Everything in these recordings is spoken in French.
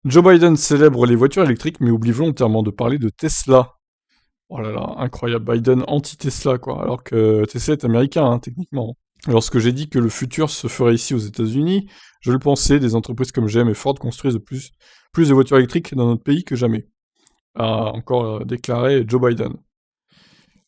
Joe Biden célèbre les voitures électriques, mais oublie volontairement de parler de Tesla. Oh là là, incroyable, Biden anti-Tesla, quoi, alors que Tesla est américain, hein, techniquement. Lorsque j'ai dit que le futur se ferait ici aux États-Unis, je le pensais, des entreprises comme GM et Ford construisent plus de voitures électriques dans notre pays que jamais, a encore déclaré Joe Biden.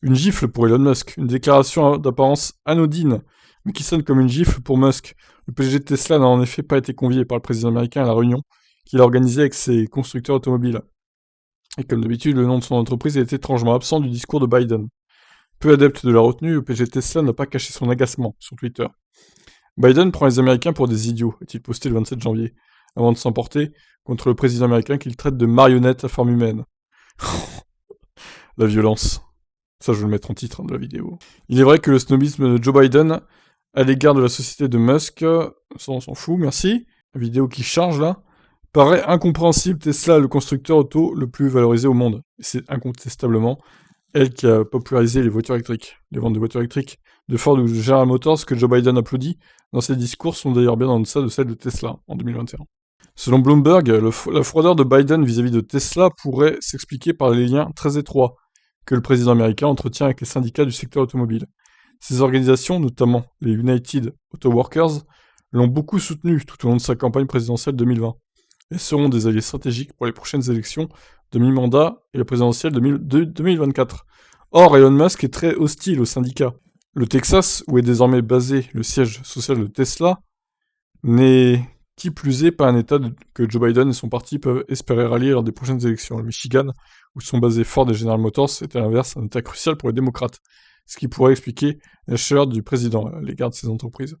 Une gifle pour Elon Musk, une déclaration d'apparence anodine, mais qui sonne comme une gifle pour Musk. Le PDG de Tesla n'a en effet pas été convié par le président américain à la réunion qu'il a organisée avec ses constructeurs automobiles. Et comme d'habitude, le nom de son entreprise est étrangement absent du discours de Biden. Peu adepte de la retenue, le PDG de Tesla n'a pas caché son agacement sur Twitter. Biden prend les Américains pour des idiots, a-t-il posté le 27 janvier, avant de s'emporter contre le président américain qu'il traite de marionnette à forme humaine. La violence. Ça, je vais le mettre en titre de la vidéo. Il est vrai que le snobisme de Joe Biden à l'égard de la société de Musk, ça on s'en fout, merci. La vidéo qui charge là, paraît incompréhensible. Tesla est le constructeur auto le plus valorisé au monde. Et c'est incontestablement elle qui a popularisé les voitures électriques. Les ventes de voitures électriques de Ford ou de General Motors que Joe Biden applaudit dans ses discours sont d'ailleurs bien en deçà de celles de Tesla en 2021. Selon Bloomberg, la froideur de Biden vis-à-vis de Tesla pourrait s'expliquer par les liens très étroits que le président américain entretient avec les syndicats du secteur automobile. Ces organisations, notamment les United Auto Workers, l'ont beaucoup soutenu tout au long de sa campagne présidentielle 2020 et seront des alliés stratégiques pour les prochaines élections de mi-mandat et la présidentielle de 2024. Or, Elon Musk est très hostile aux syndicats. Le Texas, où est désormais basé le siège social de Tesla, n'est qui plus est pas un État que Joe Biden et son parti peuvent espérer rallier lors des prochaines élections. Le Michigan, où sont basés Ford et General Motors, est à l'inverse un État crucial pour les démocrates, ce qui pourrait expliquer la chaleur du président à l'égard de ces entreprises.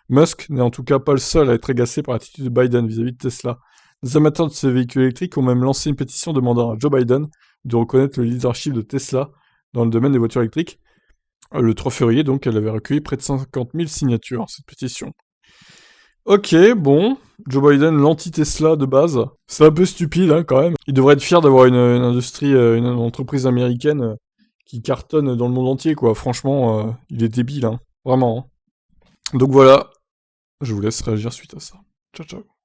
Musk n'est en tout cas pas le seul à être agacé par l'attitude de Biden vis-à-vis de Tesla. Les amateurs de ces véhicules électriques ont même lancé une pétition demandant à Joe Biden de reconnaître le leadership de Tesla dans le domaine des voitures électriques. Le 3 février, donc, elle avait recueilli près de 50 000 signatures, cette pétition. Ok, bon, Joe Biden, l'anti-Tesla de base. C'est un peu stupide, hein, quand même. Il devrait être fier d'avoir une industrie, une entreprise américaine qui cartonne dans le monde entier, quoi. Franchement, il est débile, hein. Vraiment, hein. Donc voilà, je vous laisse réagir suite à ça. Ciao, ciao.